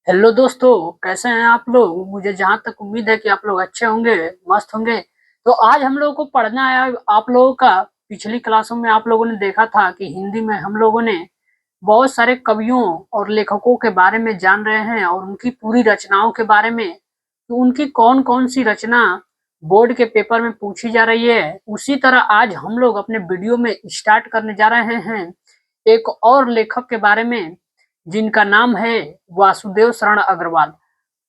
Hello दोस्तों, कैसे हैं आप लोग। मुझे जहां तक उम्मीद है कि आप लोग अच्छे होंगे, मस्त होंगे। तो आज हम लोगों को पढ़ना है आप लोगों का। पिछली क्लासों में आप लोगों ने देखा था कि हिंदी में हम लोगों ने बहुत सारे कवियों और लेखकों के बारे में जान रहे हैं और उनकी पूरी रचनाओं के बारे में। तो उनकी कौन कौन सी रचना बोर्ड के पेपर में पूछी जा रही है, उसी तरह आज हम लोग अपने वीडियो में स्टार्ट करने जा रहे हैं एक और लेखक के बारे में, जिनका नाम है वासुदेव शरण अग्रवाल।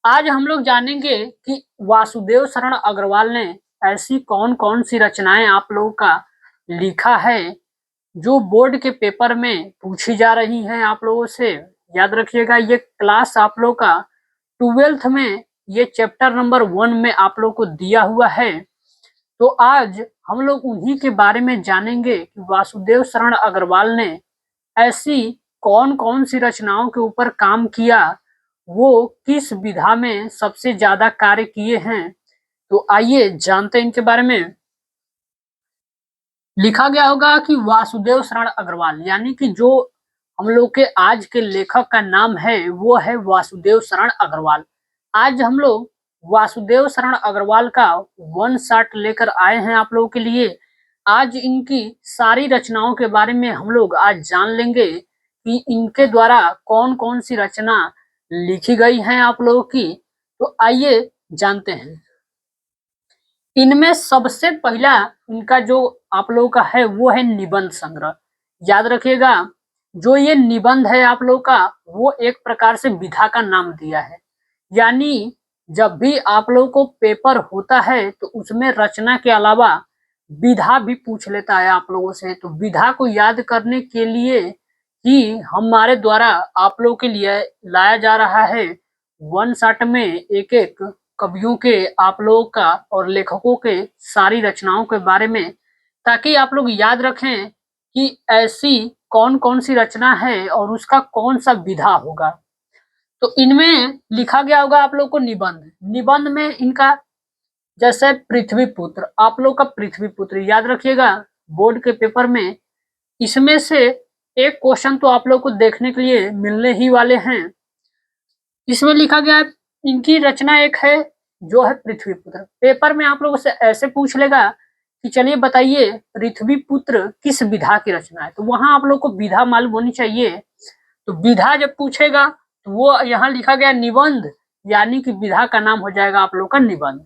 आज हम लोग जानेंगे कि वासुदेव शरण अग्रवाल ने ऐसी कौन कौन सी रचनाएं आप लोगों का लिखा है जो बोर्ड के पेपर में पूछी जा रही हैं आप लोगों से। याद रखिएगा, ये क्लास आप लोग का 12th में ये चैप्टर नंबर 1 में आप लोग को दिया हुआ है। तो आज हम लोग उन्हीं के बारे में जानेंगे कि वासुदेव शरण अग्रवाल ने ऐसी कौन कौन सी रचनाओं के ऊपर काम किया, वो किस विधा में सबसे ज्यादा कार्य किए हैं। तो आइए जानते हैं इनके बारे में। लिखा गया होगा कि वासुदेव शरण अग्रवाल, यानी कि जो हम लोग के आज के लेखक का नाम है वो है वासुदेव शरण अग्रवाल। आज हम लोग वासुदेव शरण अग्रवाल का वन शॉट लेकर आए हैं आप लोगों के लिए। आज इनकी सारी रचनाओं के बारे में हम लोग आज जान लेंगे कि इनके द्वारा कौन कौन सी रचना लिखी गई हैं आप लोगों की। तो आइए जानते हैं। इनमें सबसे पहला इनका जो आप लोगों का है वो है निबंध संग्रह। याद रखिएगा, जो ये निबंध है आप लोगों का, वो एक प्रकार से विधा का नाम दिया है। यानी जब भी आप लोगों को पेपर होता है तो उसमें रचना के अलावा विधा भी पूछ लेता है आप लोगों से। तो विधा को याद करने के लिए ही हमारे द्वारा आप लोगों के लिए लाया जा रहा है वन शॉट में एक एक कवियों के, आप लोगों का और लेखकों के सारी रचनाओं के बारे में, ताकि आप लोग याद रखें कि ऐसी कौन कौन सी रचना है और उसका कौन सा विधा होगा। तो इनमें लिखा गया होगा आप लोग को निबंध। निबंध में इनका जैसे पृथ्वी पुत्र, आप लोग का पृथ्वी पुत्र याद रखिएगा बोर्ड के पेपर में। इसमें से एक क्वेश्चन तो आप लोग को देखने के लिए मिलने ही वाले हैं। इसमें लिखा गया है, इनकी रचना एक है जो है पृथ्वी पुत्र। पेपर में आप लोगों से ऐसे पूछ लेगा कि चलिए बताइए पृथ्वी पुत्र किस विधा की रचना है। तो वहां आप लोग को विधा मालूम होनी चाहिए। तो विधा जब पूछेगा तो वो यहाँ लिखा गया निबंध, यानी कि विधा का नाम हो जाएगा आप लोग का निबंध।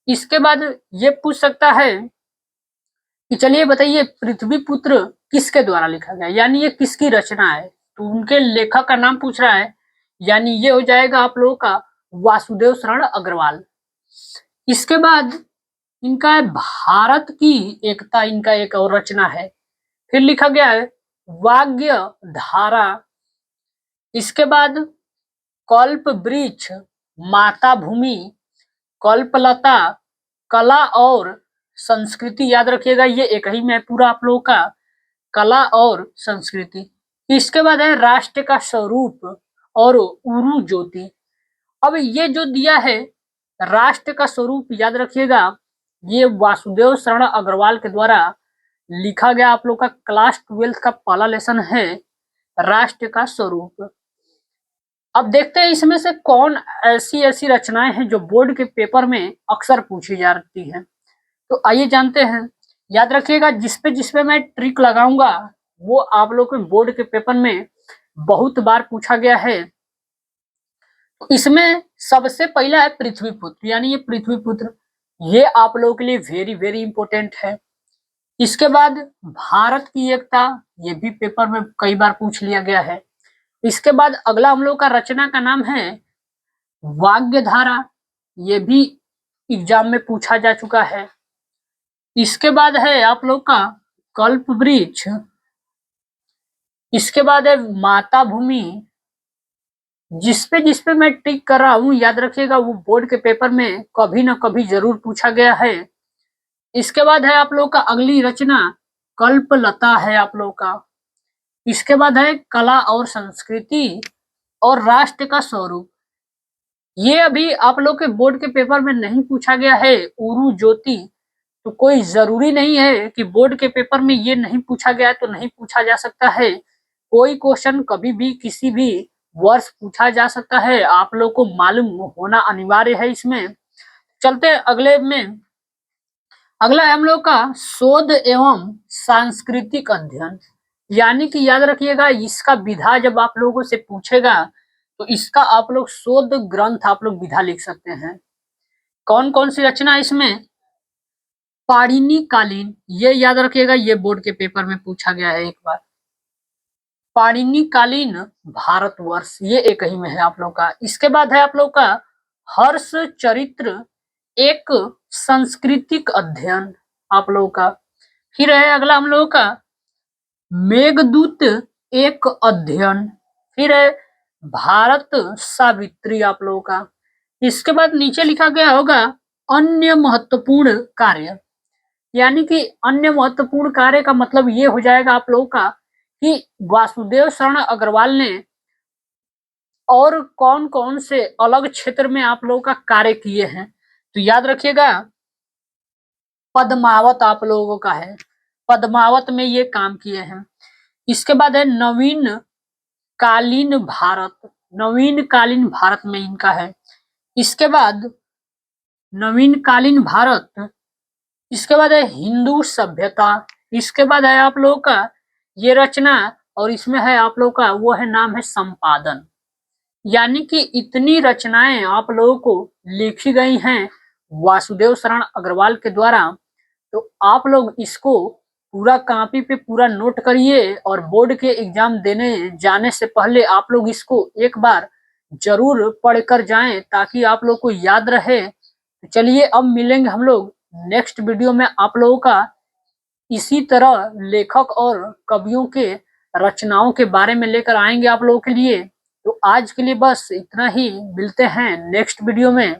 इसके बाद ये पूछ सकता है कि चलिए बताइए पृथ्वी पुत्र किसके द्वारा लिखा गया, यानी ये किसकी रचना है। तो उनके लेखक का नाम पूछ रहा है, यानी ये हो जाएगा आप लोगों का वासुदेव शरण अग्रवाल। इसके बाद इनका है भारत की एकता, इनका एक और रचना है। फिर लिखा गया है वाग्य धारा। इसके बाद कल्प वृक्ष, माता भूमि, कल्पलता, कला और संस्कृति। याद रखिएगा ये एक ही में पूरा आप लोगों का कला और संस्कृति। इसके बाद है राष्ट्र का स्वरूप और उरु ज्योति। अब ये जो दिया है राष्ट्र का स्वरूप, याद रखिएगा ये वासुदेव शरण अग्रवाल के द्वारा लिखा गया आप लोग का क्लास 12th का पहला लेसन है राष्ट्र का स्वरूप। अब देखते हैं इसमें से कौन ऐसी ऐसी रचनाएं हैं जो बोर्ड के पेपर में अक्सर पूछी जाती हैं। तो आइए जानते हैं। याद रखिएगा जिस पे मैं ट्रिक लगाऊंगा वो आप लोग के बोर्ड के पेपर में बहुत बार पूछा गया है। तो इसमें सबसे पहला है पृथ्वी पुत्र, यानी ये पृथ्वी पुत्र, ये आप लोगों के लिए वेरी वेरी इंपॉर्टेंट है। इसके बाद भारत की एकता, ये भी पेपर में कई बार पूछ लिया गया है। इसके बाद अगला हम लोग का रचना का नाम है वाग्य धारा, ये भी एग्जाम में पूछा जा चुका है। इसके बाद है आप लोग का कल्प वृक्ष। इसके बाद है माता भूमि। जिसपे मैं टिक कर रहा हूं याद रखिएगा वो बोर्ड के पेपर में कभी ना कभी जरूर पूछा गया है। इसके बाद है आप लोग का अगली रचना कल्पलता है आप लोग का। इसके बाद है कला और संस्कृति और राष्ट्र का स्वरूप। ये अभी आप लोग के बोर्ड के पेपर में नहीं पूछा गया है उरु ज्योति। तो कोई जरूरी नहीं है कि बोर्ड के पेपर में ये नहीं पूछा गया है तो नहीं पूछा जा सकता है। कोई क्वेश्चन कभी भी किसी भी वर्ष पूछा जा सकता है, आप लोग को मालूम होना अनिवार्य है इसमें। चलते हैं अगले में। अगला है हम लोग का शोध एवं सांस्कृतिक अध्ययन, यानी कि याद रखिएगा इसका विधा जब आप लोगों से पूछेगा तो इसका आप लोग शोध ग्रंथ आप लोग विधा लिख सकते हैं। कौन कौन सी रचना है इसमें? पाणिनि कालीन, ये याद रखिएगा, ये बोर्ड के पेपर में पूछा गया है एक बार। पाणिनि कालीन भारतवर्ष, ये एक ही में है आप लोग का। इसके बाद है आप लोग का हर्ष चरित्र एक सांस्कृतिक अध्ययन आप लोग का। फिर है अगला हम लोग का मेघदूत एक अध्ययन। फिर है भारत सावित्री आप लोगों का। इसके बाद नीचे लिखा गया होगा अन्य महत्वपूर्ण कार्य, यानी कि अन्य महत्वपूर्ण कार्य का मतलब ये हो जाएगा आप लोगों का कि वासुदेव शरण अग्रवाल ने और कौन कौन से अलग क्षेत्र में आप लोगों का कार्य किए हैं। तो याद रखिएगा पद्मावत आप लोगों का है, पद्मावत में ये काम किए हैं। इसके बाद है नवीन कालीन भारत, नवीन कालीन भारत में इनका है। इसके बाद नवीन कालीन भारत, इसके बाद है हिंदू सभ्यता। इसके बाद है आप लोगों का ये रचना, और इसमें है आप लोगों का वो है नाम है संपादन, यानी कि इतनी रचनाएं आप लोगों को लिखी गई हैं वासुदेव शरण अग्रवाल के द्वारा। तो आप लोग इसको पूरा कॉपी पे पूरा नोट करिए और बोर्ड के एग्जाम देने जाने से पहले आप लोग इसको एक बार जरूर पढ़ कर जाएं ताकि आप लोग को याद रहे। चलिए अब मिलेंगे हम लोग नेक्स्ट वीडियो में, आप लोगों का इसी तरह लेखक और कवियों के रचनाओं के बारे में लेकर आएंगे आप लोगों के लिए। तो आज के लिए बस इतना ही, मिलते हैं नेक्स्ट वीडियो में।